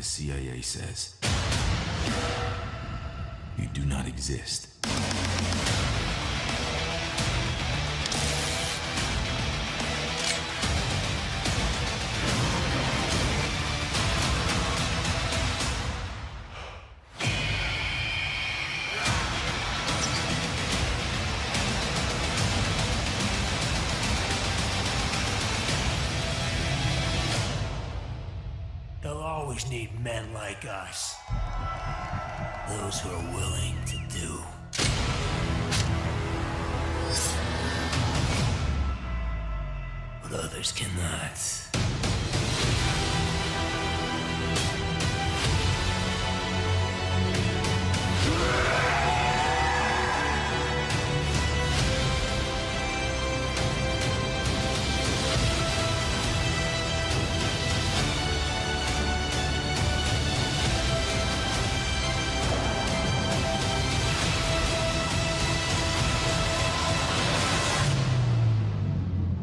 CIA says. You do not exist. They'll always need men like us. Those who are willing to do. But others cannot.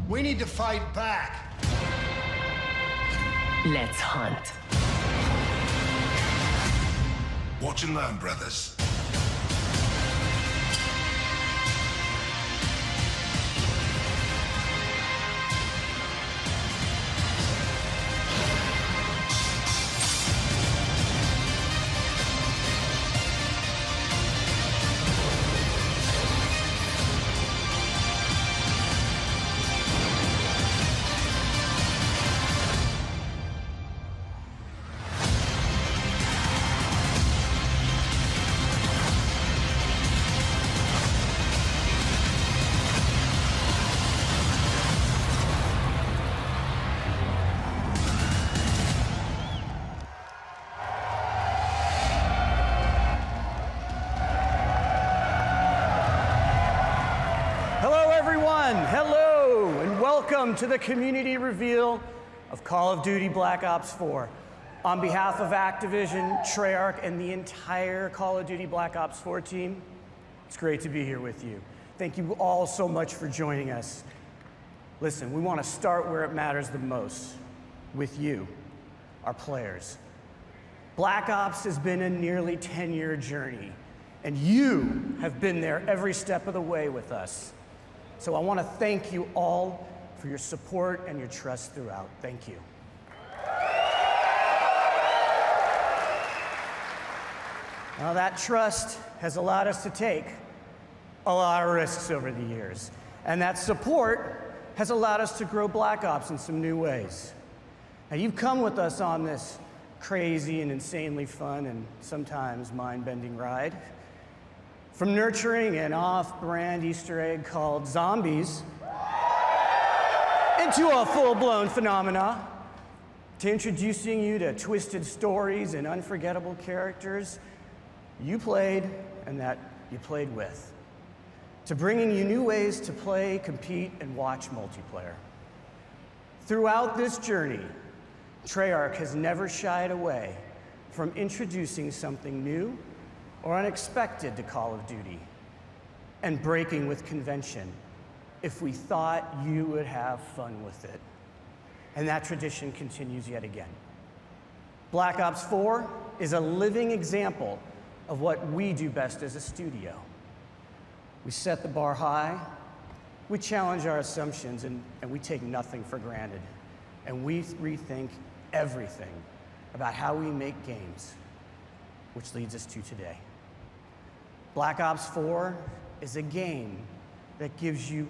We need to fight back. Let's hunt. Watch and learn, brothers. Hello, and welcome to the community reveal of Call of Duty Black Ops 4. On behalf of Activision, Treyarch, and the entire Call of Duty Black Ops 4 team, it's great to be here with you. Thank you all so much for joining us. Listen, we want to start where it matters the most, with you, our players. Black Ops has been a nearly 10-year journey, and you have been there every step of the way with us. So I want to thank you all for your support and your trust throughout. Thank you. Now that trust has allowed us to take a lot of risks over the years, and that support has allowed us to grow Black Ops in some new ways. Now you've come with us on this crazy and insanely fun and sometimes mind-bending ride. From nurturing an off-brand Easter egg called zombies into a full-blown phenomena, to introducing you to twisted stories and unforgettable characters you played and that you played with, to bringing you new ways to play, compete, and watch multiplayer. Throughout this journey, Treyarch has never shied away from introducing something new or unexpected to Call of Duty, and breaking with convention if we thought you would have fun with it. And that tradition continues yet again. Black Ops 4 is a living example of what we do best as a studio. We set the bar high, we challenge our assumptions, and we take nothing for granted. And we rethink everything about how we make games, which leads us to today. Black Ops 4 is a game that gives you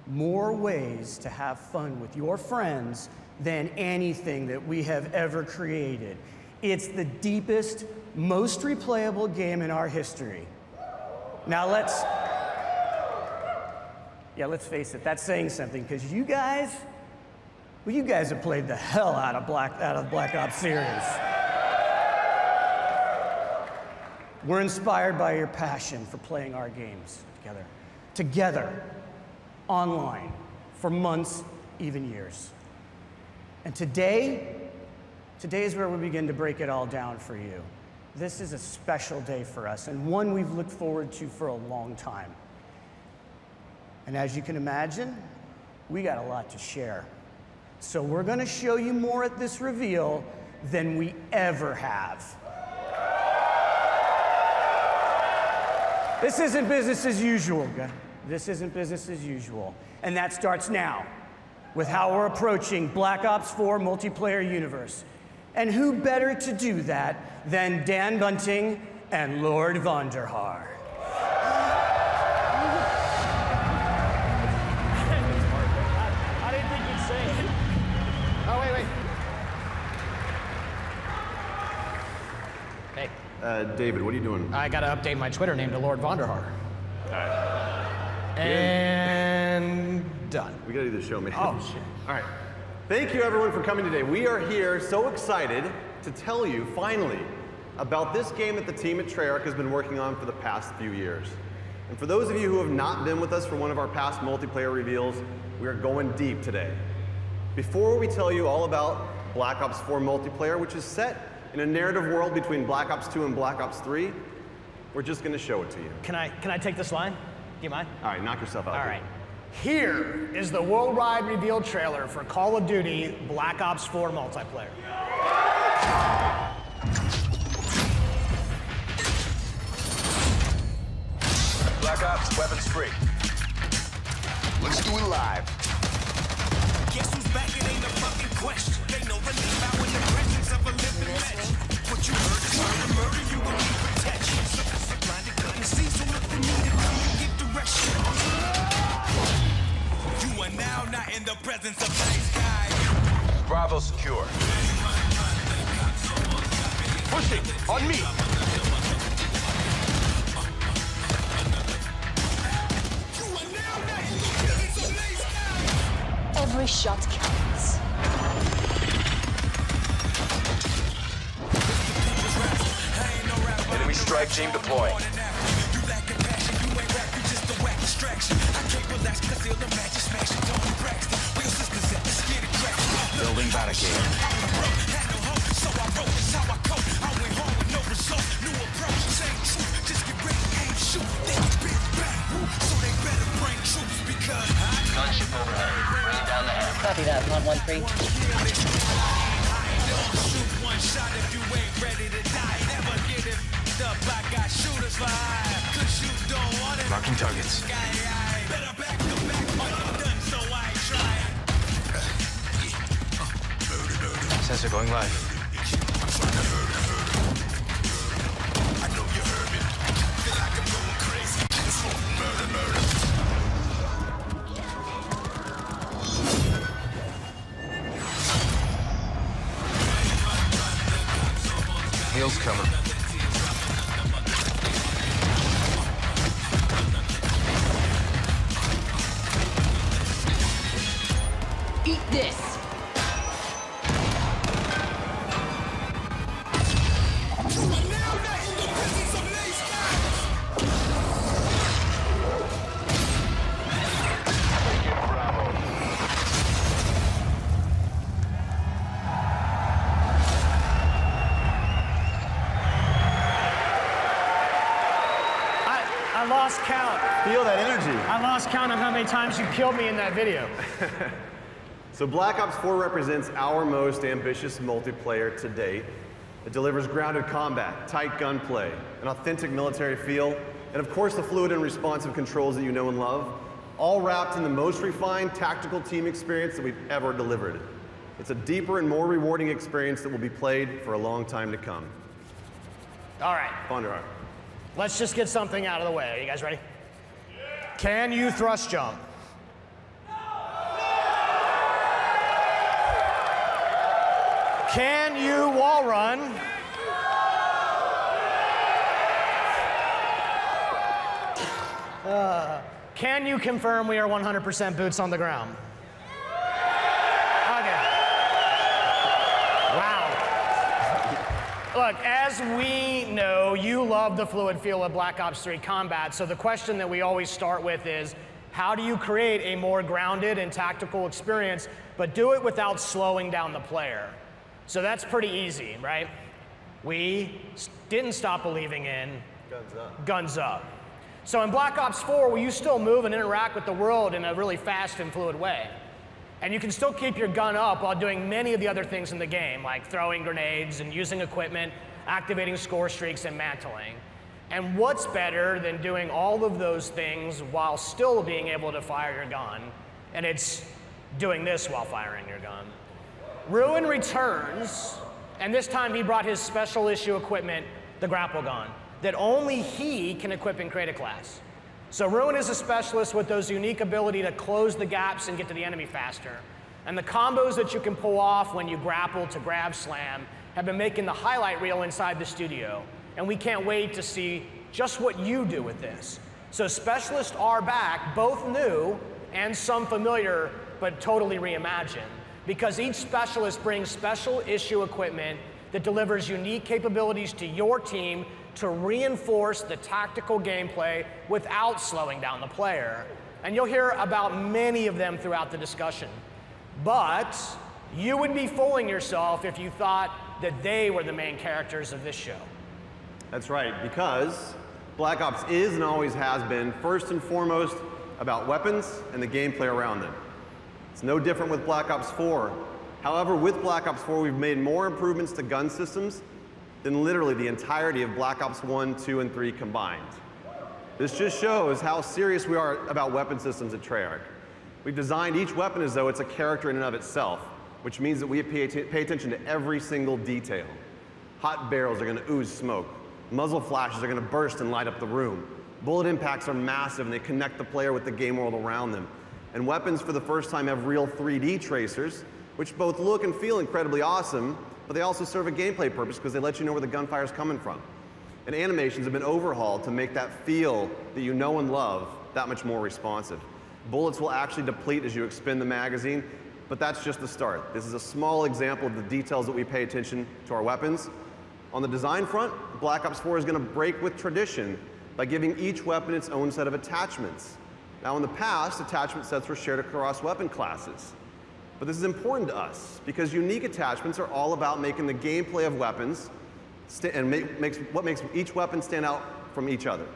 more ways to have fun with your friends than anything that we have ever created. It's the deepest, most replayable game in our history. Now let's face it, that's saying something, because you guys have played the hell out of the Black Ops series. We're inspired by your passion for playing our games together, online, for months, even years. And today is where we begin to break it all down for you. This is a special day for us, and one we've looked forward to for a long time. And as you can imagine, we got a lot to share. So we're gonna show you more at this reveal than we ever have. This isn't business as usual, guys. This isn't business as usual. And that starts now with how we're approaching Black Ops 4 multiplayer universe. And who better to do that than Dan Bunting and Lord Vonderhaar. I didn't think you'd say it. Oh, wait. Hey. David, what are you doing? I gotta update my Twitter name to Lord Vonderhaar. All right. And done. We gotta do the show, man. Oh, shit. All right. Thank you, everyone, for coming today. We are here so excited to tell you, finally, about this game that the team at Treyarch has been working on for the past few years. And for those of you who have not been with us for one of our past multiplayer reveals, we are going deep today. Before we tell you all about Black Ops 4 multiplayer, which is set in a narrative world between Black Ops 2 and Black Ops 3, we're just gonna show it to you. Can I take this line? Do you mind? All right, knock yourself out. All right. Here is the worldwide reveal trailer for Call of Duty Black Ops 4 multiplayer. Black Ops, weapons free. Let's do it live. Guess who's back? It ain't a fucking question. They know the name out in the presence of a living legend. What you heard is murder, you will need protection. Blind to cut and see, so if you need it, come and get direction. You are now not in the presence of nice guys. Bravo secure. Pushing, on me. Every shot counts. Enemy strike team deployed. Building barricade. Gunship overhead. Bring down the hammer. Copy that, 113. One shot if you ain't ready to die. Never get it up. I got shooters for hire. Cause you don't want it. Marking targets. Better back to back. I'm done, so I ain't trying. Sensor going live. I know you heard me. Feel like I'm going crazy. It's for murder. Heels coming. Eat this. I lost count. Feel that energy. I lost count of how many times you killed me in that video. So Black Ops 4 represents our most ambitious multiplayer to date. It delivers grounded combat, tight gunplay, an authentic military feel, and of course the fluid and responsive controls that you know and love, all wrapped in the most refined tactical team experience that we've ever delivered. It's a deeper and more rewarding experience that will be played for a long time to come. All right, Vonderhaar. let's just get something out of the way. Are you guys ready? Can you thrust jump? Can you wall run? Can you confirm we are 100% boots on the ground? Okay. Wow. Look, as we know, you love the fluid feel of Black Ops 3 combat, so the question that we always start with is, how do you create a more grounded and tactical experience, but do it without slowing down the player? So that's pretty easy, right? We didn't stop believing in guns up. So in Black Ops 4, will you still move and interact with the world in a really fast and fluid way? And you can still keep your gun up while doing many of the other things in the game, like throwing grenades and using equipment, activating score streaks, and mantling. And what's better than doing all of those things while still being able to fire your gun? And it's doing this while firing your gun. Ruin returns, and this time he brought his special issue equipment, the grapple gun, that only he can equip and create a class. So Ruin is a specialist with those unique ability to close the gaps and get to the enemy faster. And the combos that you can pull off when you grapple to grab slam have been making the highlight reel inside the studio. And we can't wait to see just what you do with this. So specialists are back, both new and some familiar, but totally reimagined, because each specialist brings special issue equipment that delivers unique capabilities to your team to reinforce the tactical gameplay without slowing down the player. And you'll hear about many of them throughout the discussion. But you would be fooling yourself if you thought that they were the main characters of this show. That's right, because Black Ops is and always has been first and foremost about weapons and the gameplay around them. It's no different with Black Ops 4. However, with Black Ops 4, we've made more improvements to gun systems than literally the entirety of Black Ops 1, 2, and 3 combined. This just shows how serious we are about weapon systems at Treyarch. We've designed each weapon as though it's a character in and of itself, which means that we pay attention to every single detail. Hot barrels are going to ooze smoke. Muzzle flashes are going to burst and light up the room. Bullet impacts are massive and they connect the player with the game world around them. And weapons for the first time have real 3D tracers, which both look and feel incredibly awesome, but they also serve a gameplay purpose because they let you know where the gunfire is coming from. And animations have been overhauled to make that feel that you know and love that much more responsive. Bullets will actually deplete as you expend the magazine, but that's just the start. This is a small example of the details that we pay attention to our weapons. On the design front, Black Ops 4 is going to break with tradition by giving each weapon its own set of attachments. Now in the past, attachment sets were shared across weapon classes. But this is important to us because unique attachments are all about making the gameplay of weapons and what makes each weapon stand out from each other.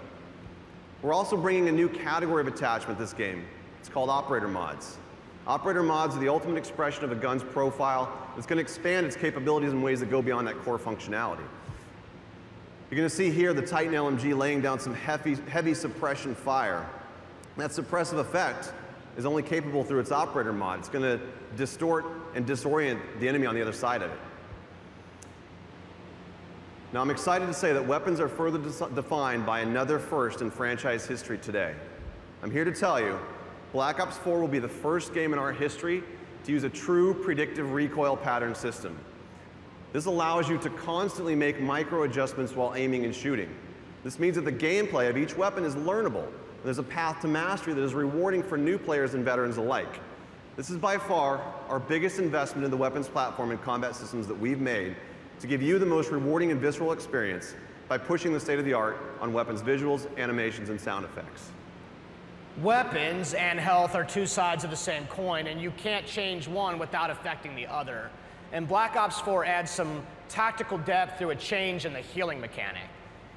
We're also bringing a new category of attachment this game. It's called operator mods. Operator mods are the ultimate expression of a gun's profile. It's going to expand its capabilities in ways that go beyond that core functionality. You're going to see here the Titan LMG laying down some heavy suppression fire. That suppressive effect is only capable through its operator mod. It's going to distort and disorient the enemy on the other side of it. Now I'm excited to say that weapons are further defined by another first in franchise history today. I'm here to tell you, Black Ops 4 will be the first game in our history to use a true predictive recoil pattern system. This allows you to constantly make micro adjustments while aiming and shooting. This means that the gameplay of each weapon is learnable. There's a path to mastery that is rewarding for new players and veterans alike. This is by far our biggest investment in the weapons platform and combat systems that we've made to give you the most rewarding and visceral experience by pushing the state of the art on weapons visuals, animations, and sound effects. Weapons and health are two sides of the same coin, and you can't change one without affecting the other. And Black Ops 4 adds some tactical depth through a change in the healing mechanic.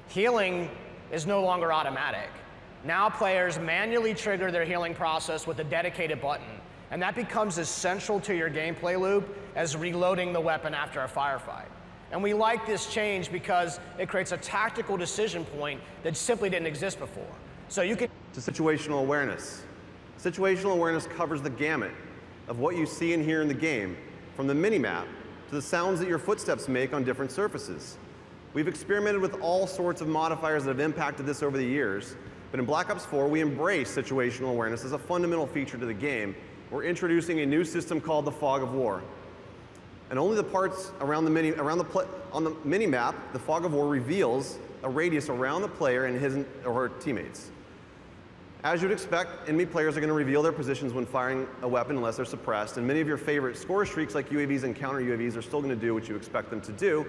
Healing is no longer automatic. Now players manually trigger their healing process with a dedicated button, and that becomes as central to your gameplay loop as reloading the weapon after a firefight. And we like this change because it creates a tactical decision point that simply didn't exist before. So you can... To situational awareness. Situational awareness covers the gamut of what you see and hear in the game, from the minimap to the sounds that your footsteps make on different surfaces. We've experimented with all sorts of modifiers that have impacted this over the years, but in Black Ops 4, we embrace situational awareness as a fundamental feature to the game. We're introducing a new system called the Fog of War. And only the parts around on the minimap, the Fog of War reveals a radius around the player and his or her teammates. As you'd expect, enemy players are going to reveal their positions when firing a weapon unless they're suppressed, and many of your favorite score streaks like UAVs and counter UAVs are still going to do what you expect them to do.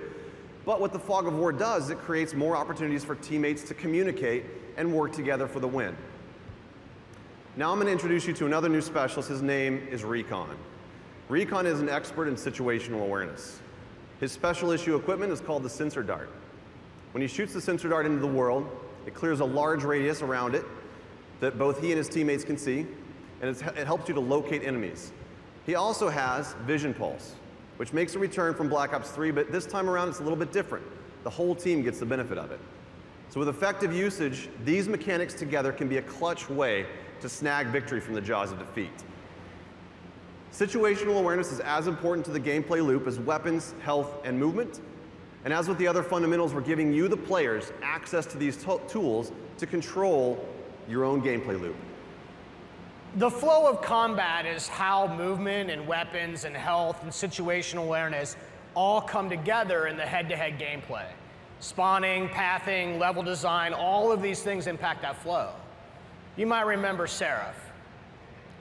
But what the Fog of War does is it creates more opportunities for teammates to communicate and work together for the win. Now I'm going to introduce you to another new specialist. His name is Recon. Recon is an expert in situational awareness. His special issue equipment is called the Sensor Dart. When he shoots the Sensor Dart into the world, it clears a large radius around it that both he and his teammates can see, and it helps you to locate enemies. He also has Vision Pulse, which makes a return from Black Ops 3, but this time around it's a little bit different. The whole team gets the benefit of it. So with effective usage, these mechanics together can be a clutch way to snag victory from the jaws of defeat. Situational awareness is as important to the gameplay loop as weapons, health, and movement. And as with the other fundamentals, we're giving you, the players, access to these tools to control your own gameplay loop. The flow of combat is how movement and weapons and health and situational awareness all come together in the head-to-head gameplay. Spawning, pathing, level design, all of these things impact that flow. You might remember Seraph.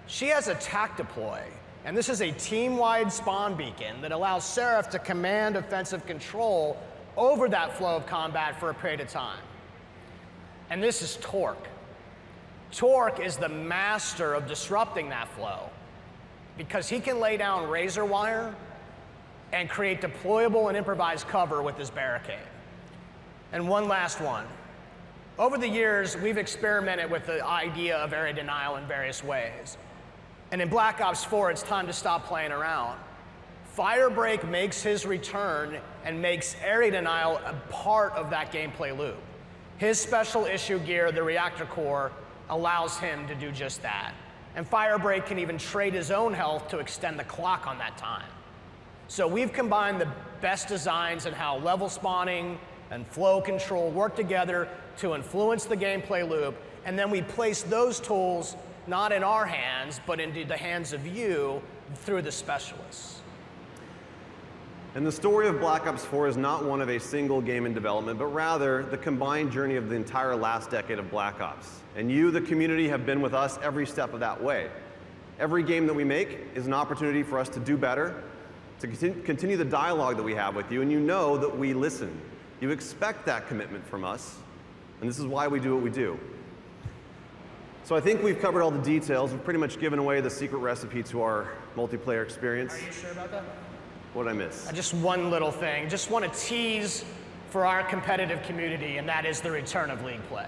She has a TAC deploy, and this is a team-wide spawn beacon that allows Seraph to command offensive control over that flow of combat for a period of time. And this is Torque. Torque is the master of disrupting that flow because he can lay down razor wire and create deployable and improvised cover with his barricade. And one last one. Over the years, we've experimented with the idea of area denial in various ways. And in Black Ops 4, it's time to stop playing around. Firebreak makes his return and makes area denial a part of that gameplay loop. His special issue gear, the reactor core, allows him to do just that. And Firebreak can even trade his own health to extend the clock on that time. So we've combined the best designs in how level spawning and flow control work together to influence the gameplay loop, and then we place those tools not in our hands, but into the hands of you through the specialists. And the story of Black Ops 4 is not one of a single game in development, but rather the combined journey of the entire last decade of Black Ops. And you, the community, have been with us every step of that way. Every game that we make is an opportunity for us to do better, to continue the dialogue that we have with you, and you know that we listen. You expect that commitment from us, and this is why we do what we do. So I think we've covered all the details. We've pretty much given away the secret recipe to our multiplayer experience. Are you sure about that? What did I miss? Just one little thing. Just want to tease for our competitive community, and that is the return of League Play.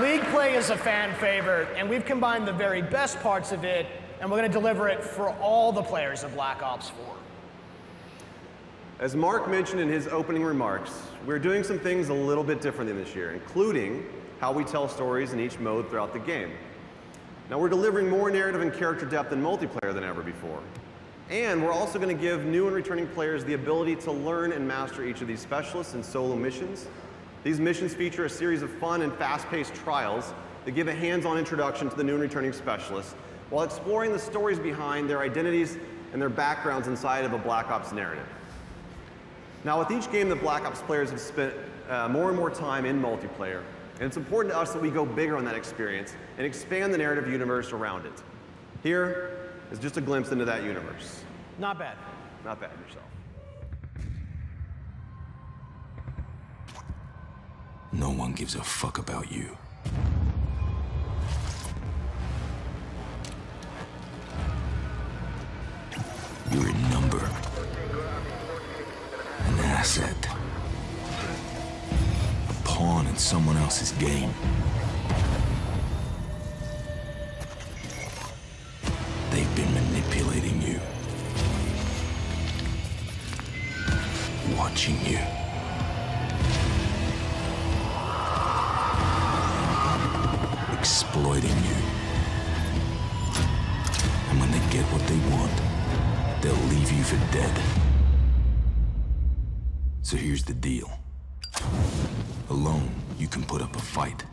League Play is a fan favorite, and we've combined the very best parts of it, and we're going to deliver it for all the players of Black Ops 4. As Mark mentioned in his opening remarks, we're doing some things a little bit differently this year, including how we tell stories in each mode throughout the game. Now, we're delivering more narrative and character depth in multiplayer than ever before. And we're also going to give new and returning players the ability to learn and master each of these specialists in solo missions. These missions feature a series of fun and fast-paced trials that give a hands-on introduction to the new and returning specialists, while exploring the stories behind their identities and their backgrounds inside of a Black Ops narrative. Now, with each game, the Black Ops players have spent more and more time in multiplayer, and it's important to us that we go bigger on that experience and expand the narrative universe around it. Here is just a glimpse into that universe. Not bad. Not bad yourself. No one gives a fuck about you. You're a number. An asset. A pawn in someone else's game. They've been manipulating you. Watching you. Exploiting you. And when they get what they want, they'll leave you for dead. So here's the deal. Alone, you can put up a fight.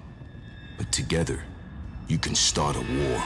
But together, you can start a war.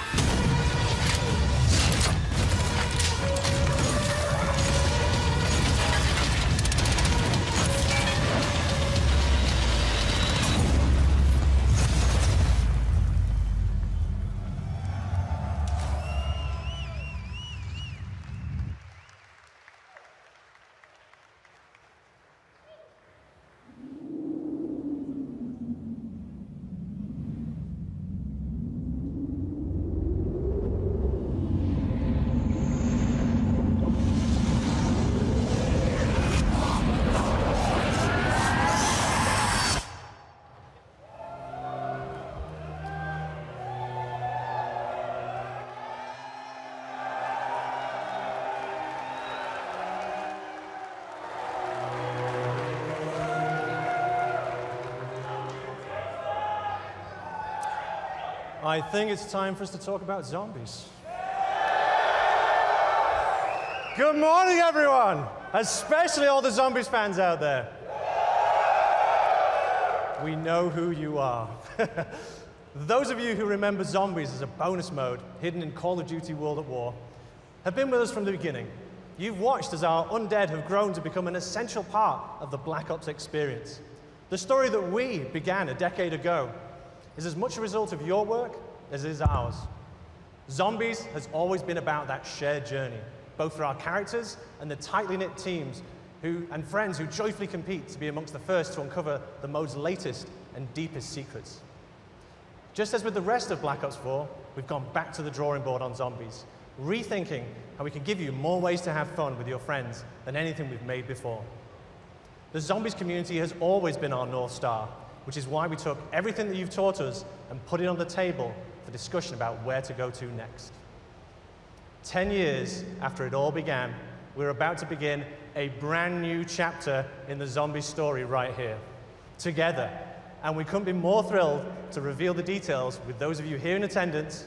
I think it's time for us to talk about zombies. Good morning, everyone, especially all the Zombies fans out there. We know who you are. Those of you who remember Zombies as a bonus mode hidden in Call of Duty World at War have been with us from the beginning. You've watched as our undead have grown to become an essential part of the Black Ops experience. The story that we began a decade ago is as much a result of your work as it is ours. Zombies has always been about that shared journey, both for our characters and the tightly knit teams and friends who joyfully compete to be amongst the first to uncover the mode's latest and deepest secrets. Just as with the rest of Black Ops 4, we've gone back to the drawing board on zombies, rethinking how we can give you more ways to have fun with your friends than anything we've made before. The zombies community has always been our North Star, which is why we took everything that you've taught us and put it on the table for discussion about where to go to next. 10 years after it all began, we're about to begin a brand new chapter in the zombie story right here, together. And we couldn't be more thrilled to reveal the details with those of you here in attendance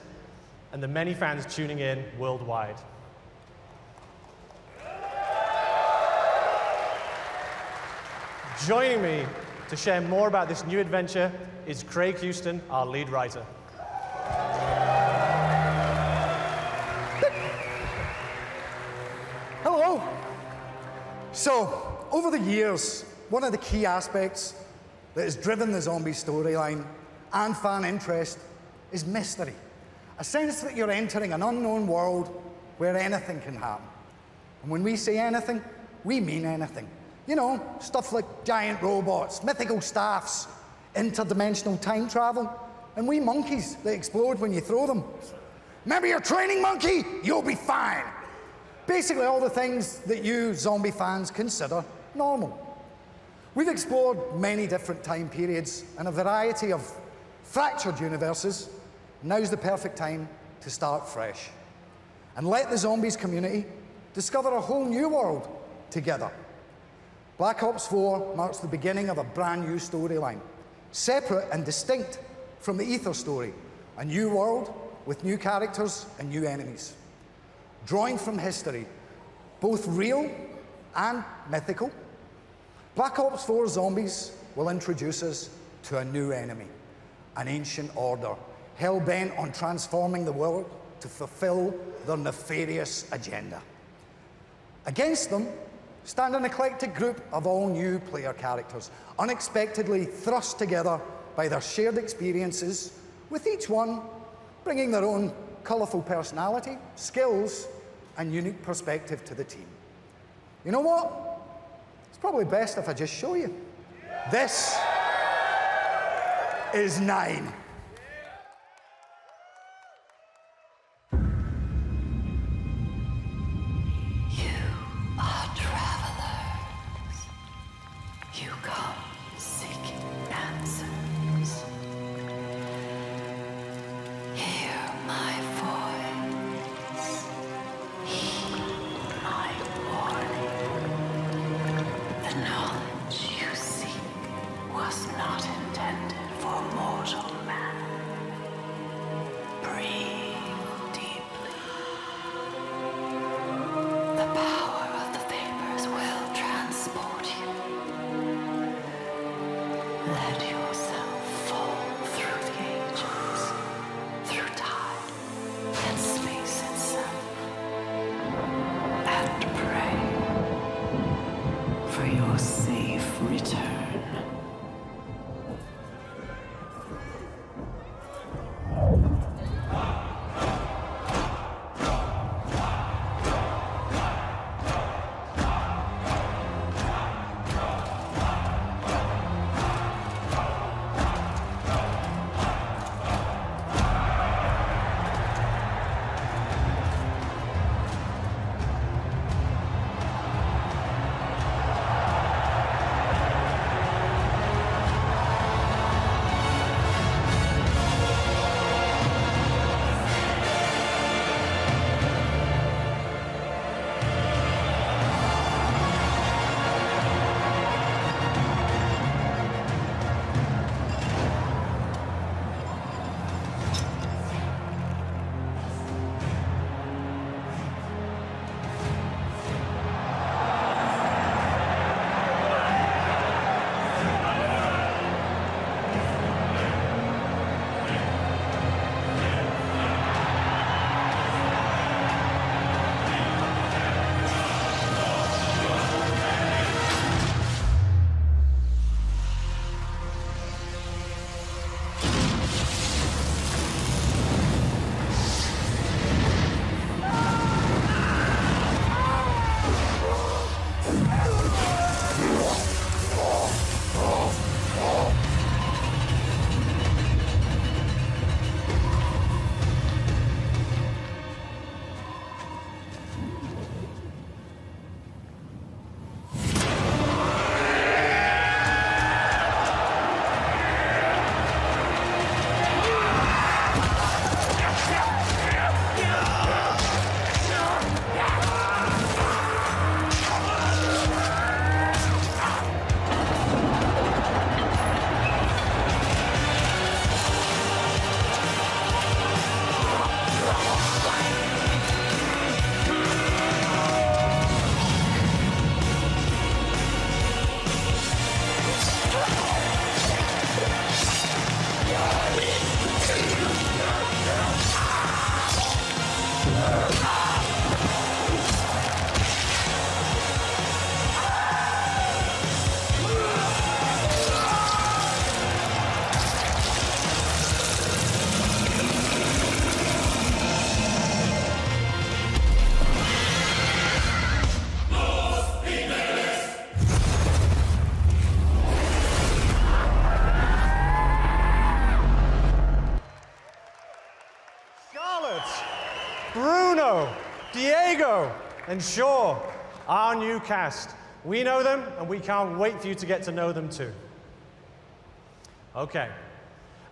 and the many fans tuning in worldwide. Joining me to share more about this new adventure is Craig Houston, our lead writer. Hello. So, over the years, one of the key aspects that has driven the zombie storyline and fan interest is mystery. A sense that you're entering an unknown world where anything can happen. And when we say anything, we mean anything. You know, stuff like giant robots, mythical staffs, interdimensional time travel, and wee monkeys that explode when you throw them. Remember your training monkey? You'll be fine. Basically all the things that you zombie fans consider normal. We've explored many different time periods and a variety of fractured universes. Now's the perfect time to start fresh and let the zombies community discover a whole new world together. Black Ops 4 marks the beginning of a brand new storyline, separate and distinct from the Ether story, a new world with new characters and new enemies. Drawing from history, both real and mythical, Black Ops 4 Zombies will introduce us to a new enemy, an ancient order, hell-bent on transforming the world to fulfill their nefarious agenda. Against them stand an eclectic group of all new player characters, unexpectedly thrust together by their shared experiences, with each one bringing their own colourful personality, skills, and unique perspective to the team. You know what? It's probably best if I just show you. This is 9. Not intended for mortal man. Robert, Bruno, Diego, and Shaw, our new cast. We know them, and we can't wait for you to get to know them too. Okay.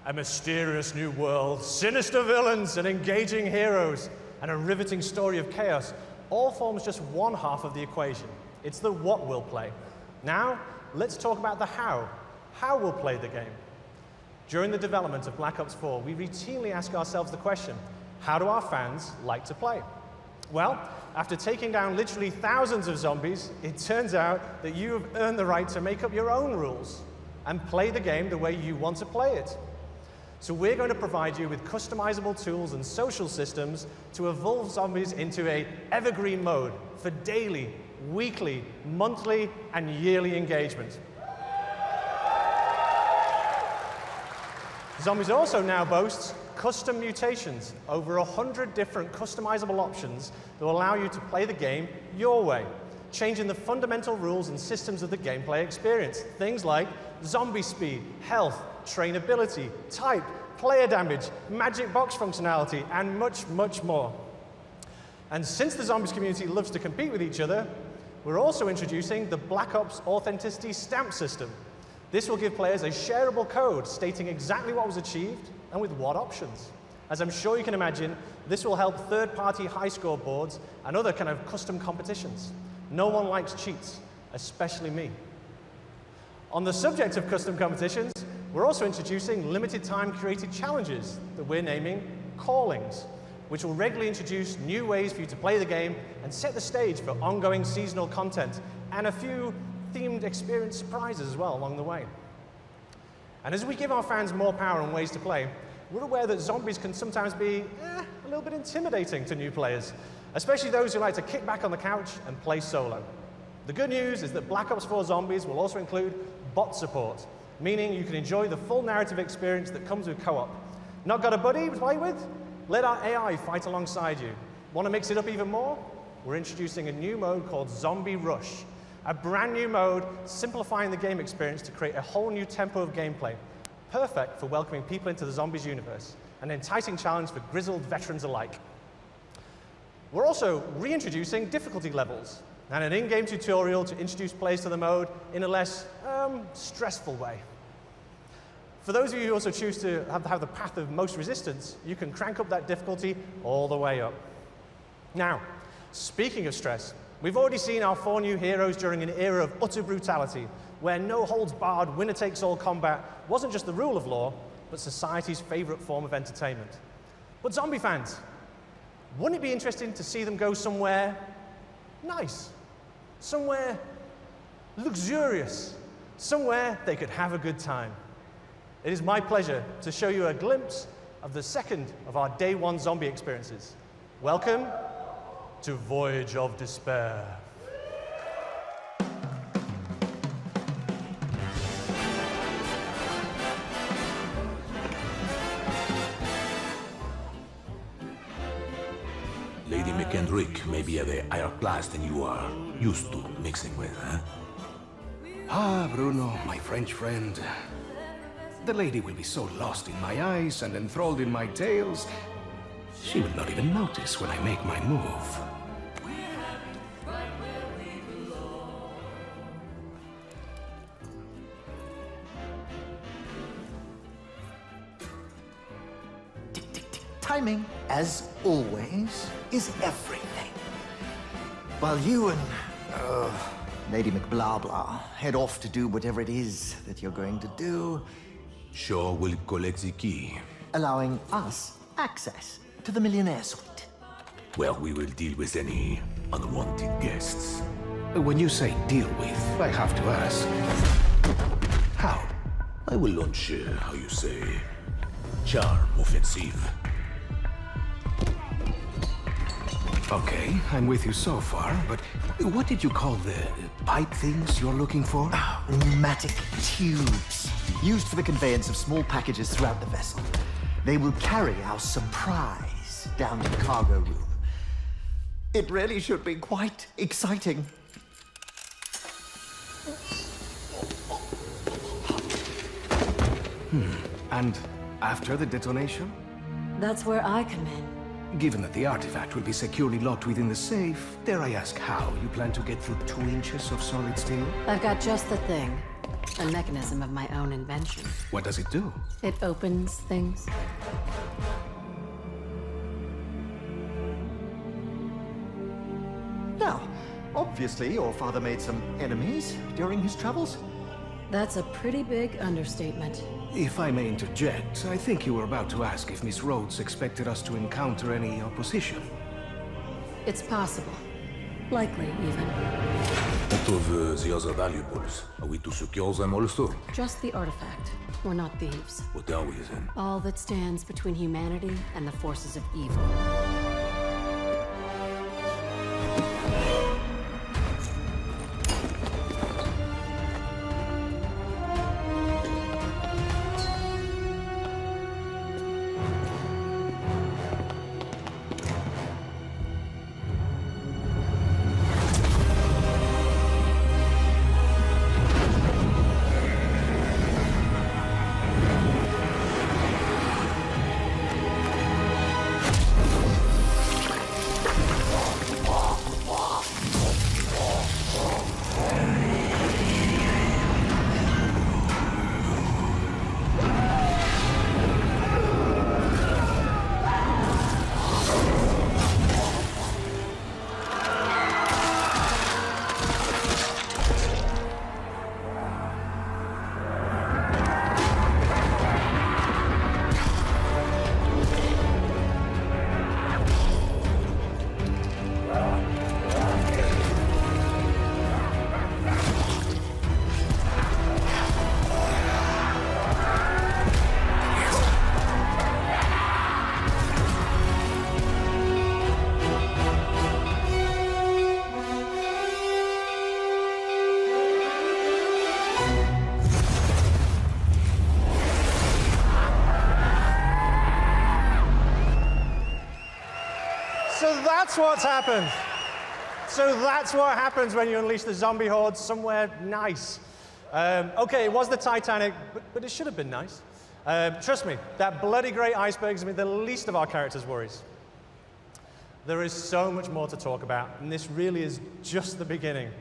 A mysterious new world, sinister villains and engaging heroes, and a riveting story of chaos all forms just one half of the equation. It's the what we'll play. Now, let's talk about the how. How we'll play the game. During the development of Black Ops 4, we routinely ask ourselves the question, how do our fans like to play? Well, after taking down literally thousands of zombies, it turns out that you have earned the right to make up your own rules and play the game the way you want to play it. So we're going to provide you with customizable tools and social systems to evolve zombies into an evergreen mode for daily, weekly, monthly, and yearly engagement. Zombies also now boasts custom mutations, over 100 different customizable options that will allow you to play the game your way, changing the fundamental rules and systems of the gameplay experience. Things like zombie speed, health, trainability, type, player damage, magic box functionality, and much, much more. And since the zombies community loves to compete with each other, we're also introducing the Black Ops Authenticity Stamp System. This will give players a shareable code stating exactly what was achieved and with what options. As I'm sure you can imagine, this will help third-party high-score boards and other kind of custom competitions. No one likes cheats, especially me. On the subject of custom competitions, we're also introducing limited-time created challenges that we're naming Callings, which will regularly introduce new ways for you to play the game and set the stage for ongoing seasonal content and a few themed experience surprises as well along the way. And as we give our fans more power and ways to play, we're aware that zombies can sometimes be a little bit intimidating to new players, especially those who like to kick back on the couch and play solo. The good news is that Black Ops 4 Zombies will also include bot support, meaning you can enjoy the full narrative experience that comes with co-op. Not got a buddy to play with? Let our AI fight alongside you. Want to mix it up even more? We're introducing a new mode called Zombie Rush, a brand new mode simplifying the game experience to create a whole new tempo of gameplay, perfect for welcoming people into the Zombies universe, an enticing challenge for grizzled veterans alike. We're also reintroducing difficulty levels and an in-game tutorial to introduce players to the mode in a less stressful way. For those of you who also choose to have the path of most resistance, you can crank up that difficulty all the way up. Now, speaking of stress, we've already seen our 4 new heroes during an era of utter brutality, where no-holds-barred, winner-takes-all combat wasn't just the rule of law, but society's favorite form of entertainment. But zombie fans, wouldn't it be interesting to see them go somewhere nice, somewhere luxurious, somewhere they could have a good time? It is my pleasure to show you a glimpse of the second of our Day 1 zombie experiences. Welcome to Voyage of Despair. Lady McKendrick may be a higher class than you are used to mixing with, huh? Ah, Bruno, my French friend. The lady will be so lost in my eyes and enthralled in my tales, she will not even notice when I make my move. Timing, as always, is everything. While you and Lady McBlahblah head off to do whatever it is that you're going to do, Shaw will collect the key. allowing us access to the Millionaire Suite. Well, we will deal with any unwanted guests. When you say deal with, I have to ask, how? I will launch, how you say, charm offensive. Okay, I'm with you so far, but what did you call the pipe things you're looking for? Pneumatic tubes, used for the conveyance of small packages throughout the vessel. They will carry our surprise down to the cargo room. It really should be quite exciting. And after the detonation? That's where I come in. Given that the artifact will be securely locked within the safe, dare I ask how you plan to get through 2 inches of solid steel? I've got just the thing. A mechanism of my own invention. What does it do? It opens things. Now, obviously your father made some enemies during his travels. That's a pretty big understatement. If I may interject, I think you were about to ask if Miss Rhodes expected us to encounter any opposition. It's possible. Likely, even. What of the other valuables? Are we to secure them also? Just the artifact. We're not thieves. What are we then? All that stands between humanity and the forces of evil. That's what's happened. So that's what happens when you unleash the zombie horde somewhere nice. Okay, it was the Titanic, but it should have been nice. Trust me, that bloody great iceberg is the least of our characters' worries. There is so much more to talk about, and this really is just the beginning.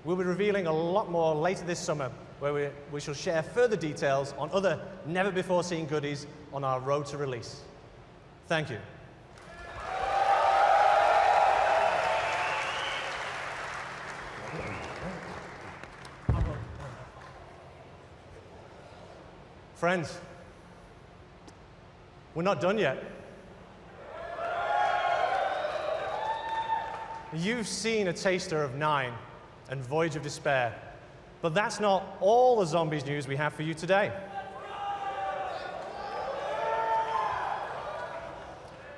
We'll be revealing a lot more later this summer, where we shall share further details on other never-before-seen goodies on our road to release. Thank you. Friends, we're not done yet. You've seen a taster of 9 and Voyage of Despair, but that's not all the zombies news we have for you today.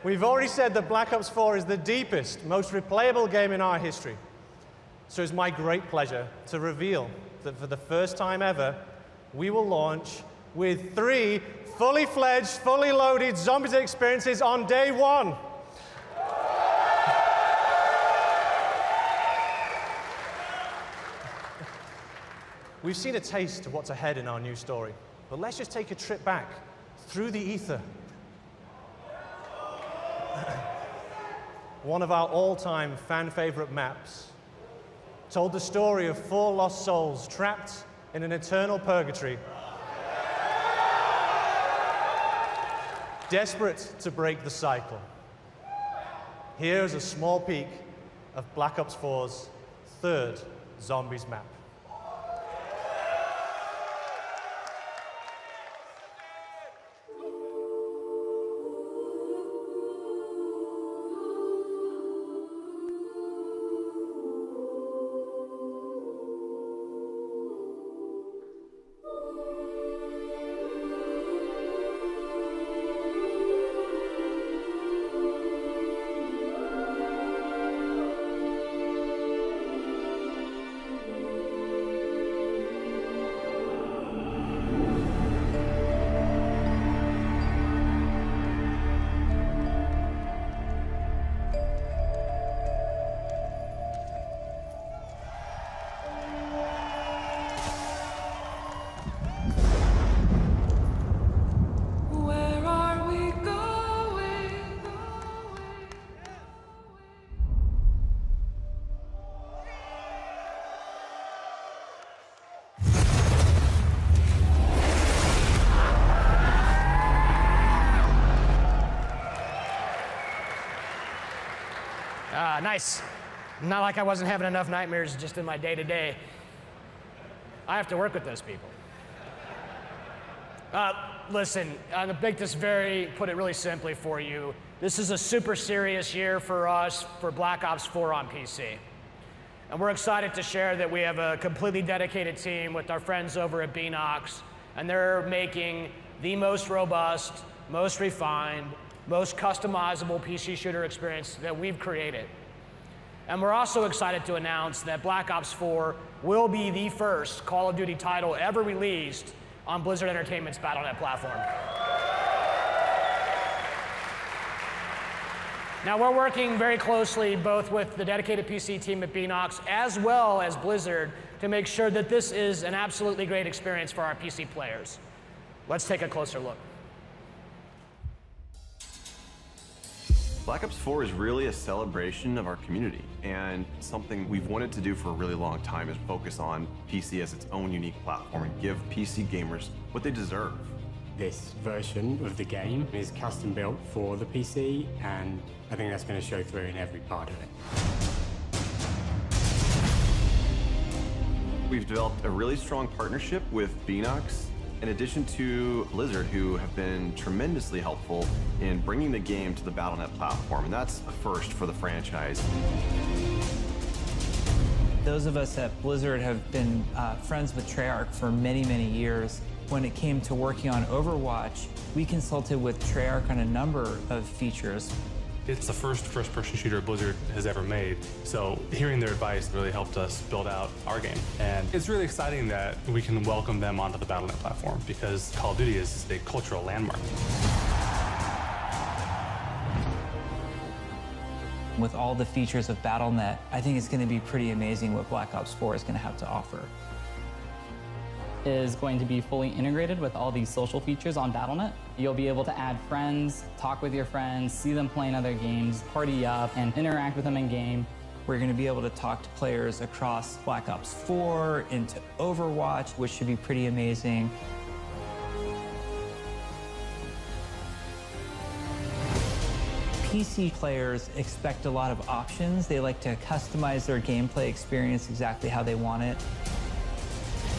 We've already said that Black Ops 4 is the deepest, most replayable game in our history. So it's my great pleasure to reveal that for the first time ever, we will launch with 3 fully fledged, fully loaded Zombies experiences on day 1. We've seen a taste of what's ahead in our new story, but let's just take a trip back through the ether. One of our all-time fan-favorite maps told the story of 4 lost souls trapped in an eternal purgatory, desperate to break the cycle. Here's a small peek of Black Ops 4's 3rd Zombies map. Nice. Not like I wasn't having enough nightmares just in my day-to-day. I have to work with those people. Listen, I'm gonna make this put it really simply for you. This is a super serious year for us for Black Ops 4 on PC. And we're excited to share that we have a completely dedicated team with our friends over at Beenox, and they're making the most robust, most refined, most customizable PC shooter experience that we've created. And we're also excited to announce that Black Ops 4 will be the first Call of Duty title ever released on Blizzard Entertainment's Battle.net platform. Now, we're working very closely both with the dedicated PC team at Beenox as well as Blizzard to make sure that this is an absolutely great experience for our PC players. Let's take a closer look. Black Ops 4 is really a celebration of our community, and something we've wanted to do for a really long time is focus on PC as its own unique platform and give PC gamers what they deserve. This version of the game is custom built for the PC, and I think that's going to show through in every part of it. We've developed a really strong partnership with Beenox, in addition to Blizzard, who have been tremendously helpful in bringing the game to the Battle.net platform, and that's a first for the franchise. Those of us at Blizzard have been friends with Treyarch for many, many years. When it came to working on Overwatch, we consulted with Treyarch on a number of features. It's the first-person shooter Blizzard has ever made, so hearing their advice really helped us build out our game. And it's really exciting that we can welcome them onto the Battle.net platform, because Call of Duty is a cultural landmark. With all the features of Battle.net, I think it's going to be pretty amazing what Black Ops 4 is going to have to offer. Is going to be fully integrated with all these social features on Battle.net. You'll be able to add friends, talk with your friends, see them playing other games, party up, and interact with them in game. We're going to be able to talk to players across Black Ops 4 into Overwatch, which should be pretty amazing. PC players expect a lot of options. They like to customize their gameplay experience exactly how they want it.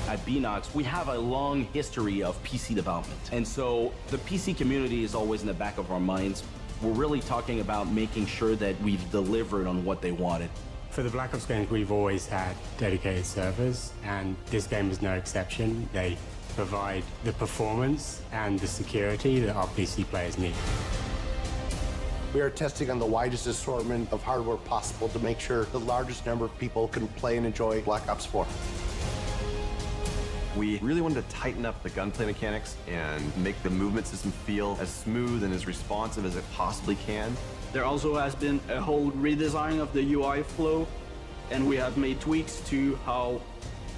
At Beenox, we have a long history of PC development. And so the PC community is always in the back of our minds. We're really talking about making sure that we've delivered on what they wanted. For the Black Ops games, we've always had dedicated servers, and this game is no exception. They provide the performance and the security that our PC players need. We are testing on the widest assortment of hardware possible to make sure the largest number of people can play and enjoy Black Ops 4. We really wanted to tighten up the gunplay mechanics and make the movement system feel as smooth and as responsive as it possibly can. There also has been a whole redesign of the UI flow, and we have made tweaks to how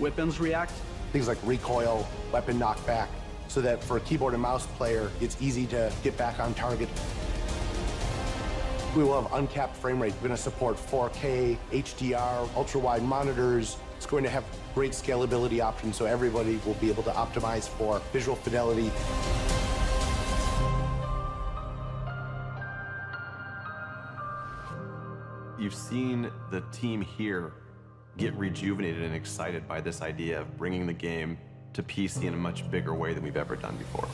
weapons react. Things like recoil, weapon knockback, so that for a keyboard and mouse player, it's easy to get back on target. We will have uncapped frame rate. We're going to support 4K, HDR, ultra-wide monitors. It's going to have great scalability options, so everybody will be able to optimize for visual fidelity. You've seen the team here get rejuvenated and excited by this idea of bringing the game to PC in a much bigger way than we've ever done before.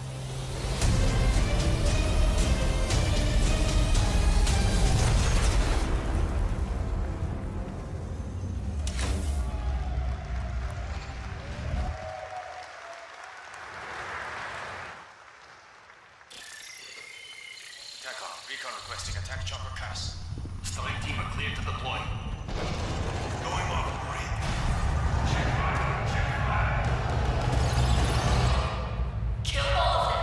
Recon requesting attack chopper CAS. Starting team are cleared to deploy. Going model green. Check fire, check fire. Kill all of them.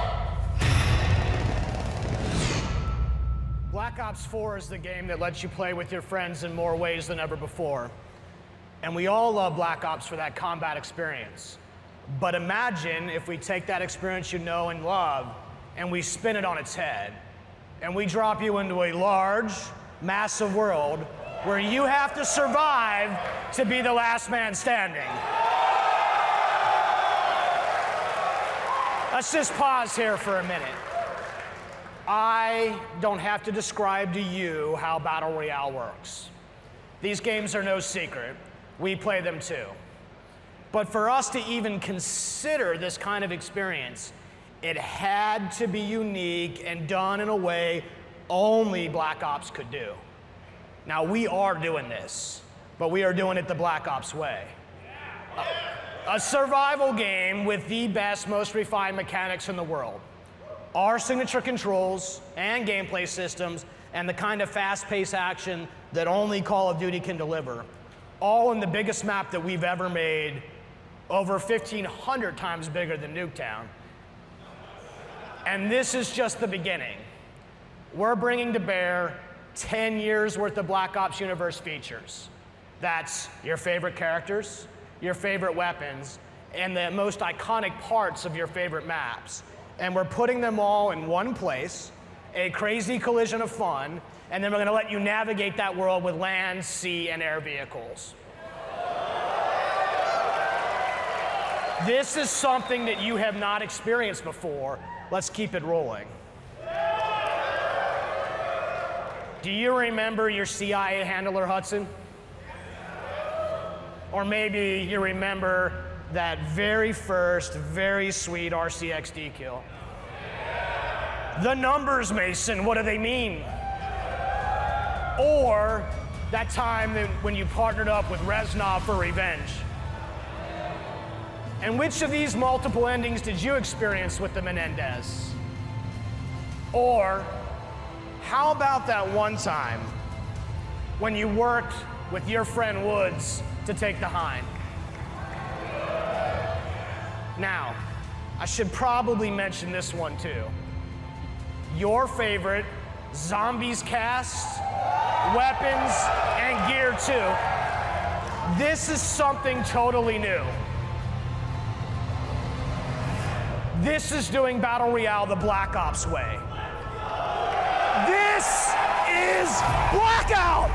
Black Ops 4 is the game that lets you play with your friends in more ways than ever before. And we all love Black Ops for that combat experience. But imagine if we take that experience you know and love and we spin it on its head. And we drop you into a large, massive world where you have to survive to be the last man standing. Let's just pause here for a minute. I don't have to describe to you how Battle Royale works. These games are no secret. We play them too. But for us to even consider this kind of experience, it had to be unique and done in a way only Black Ops could do. Now, we are doing this, but we are doing it the Black Ops way. A survival game with the best, most refined mechanics in the world. Our signature controls and gameplay systems and the kind of fast-paced action that only Call of Duty can deliver, all in the biggest map that we've ever made, over 1,500 times bigger than Nuketown. And this is just the beginning. We're bringing to bear 10 years worth of Black Ops Universe features. That's your favorite characters, your favorite weapons, and the most iconic parts of your favorite maps. And we're putting them all in one place, a crazy collision of fun, and then we're gonna let you navigate that world with land, sea, and air vehicles. This is something that you have not experienced before. Let's keep it rolling. Do you remember your CIA handler, Hudson? Or maybe you remember that very first, very sweet RCXD kill. The numbers, Mason, what do they mean? Or that time when you partnered up with Reznov for revenge. And which of these multiple endings did you experience with the Menendez? Or how about that one time when you worked with your friend Woods to take the Hind? Now, I should probably mention this one too. Your favorite Zombies cast, weapons, and gear too. This is something totally new. This is doing Battle Royale the Black Ops way. This is Blackout!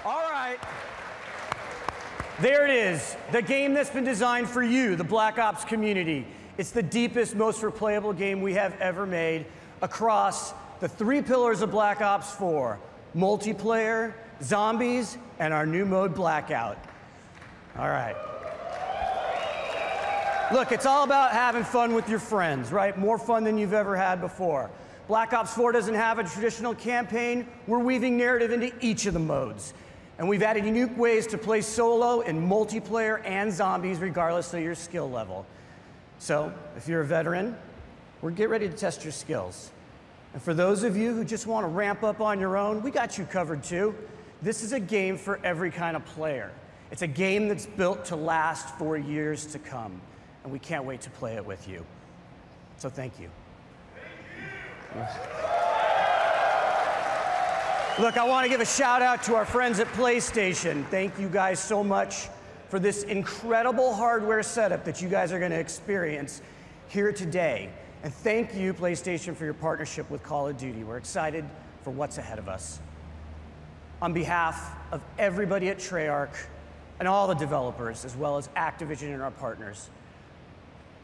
All right. There it is, the game that's been designed for you, the Black Ops community. It's the deepest, most replayable game we have ever made across the 3 pillars of Black Ops 4, multiplayer, zombies, and our new mode, Blackout. All right. Look, it's all about having fun with your friends, right? More fun than you've ever had before. Black Ops 4 doesn't have a traditional campaign. We're weaving narrative into each of the modes. And we've added unique ways to play solo in multiplayer and zombies, regardless of your skill level. So, if you're a veteran, get ready to test your skills. And for those of you who just want to ramp up on your own, we got you covered too. This is a game for every kind of player. It's a game that's built to last for years to come, and we can't wait to play it with you. So thank you. Look, I want to give a shout out to our friends at PlayStation. Thank you guys so much for this incredible hardware setup that you guys are going to experience here today. And thank you, PlayStation, for your partnership with Call of Duty. We're excited for what's ahead of us. On behalf of everybody at Treyarch and all the developers, as well as Activision and our partners,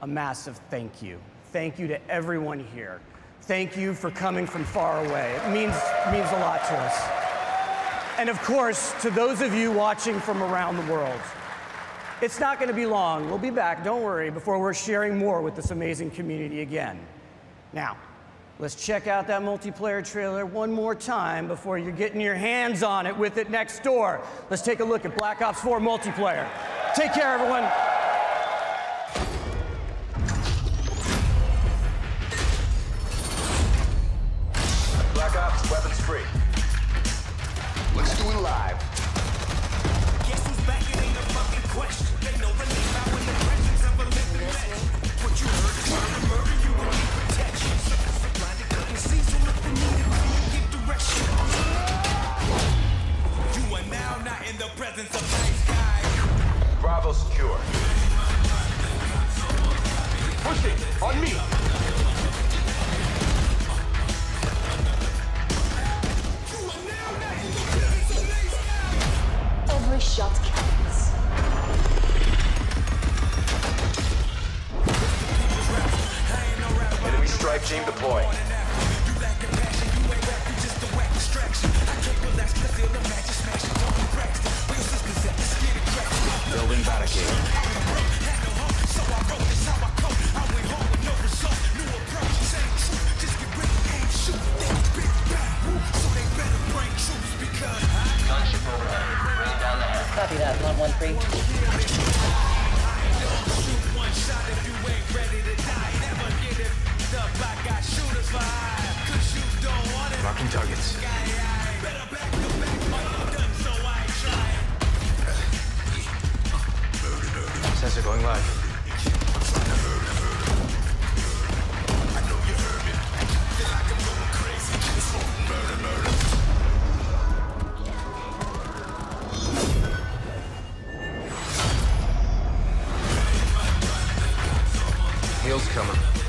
a massive thank you. Thank you to everyone here. Thank you for coming from far away. It means a lot to us. And of course, to those of you watching from around the world, it's not going to be long. We'll be back, don't worry, before we're sharing more with this amazing community again. Now, let's check out that multiplayer trailer one more time before you're getting your hands on it with it next door. Let's take a look at Black Ops 4 multiplayer. Take care, everyone. Black Ops, weapons free. Let's do it live. Guess who's back? It ain't a fucking question. They know the name out in the presence of a living legend. What you heard is murder, you will need protection. So blinded, couldn't see, so look for me to give direction. You are now not in the presence of nice guys. Bravo secure. Pushing on me. shot counts. Enemy strike team deploying. Building barricade. Gunship overhead. Bring it down the head. Copy that, 113. Marking targets. Sensor going live. Heels coming.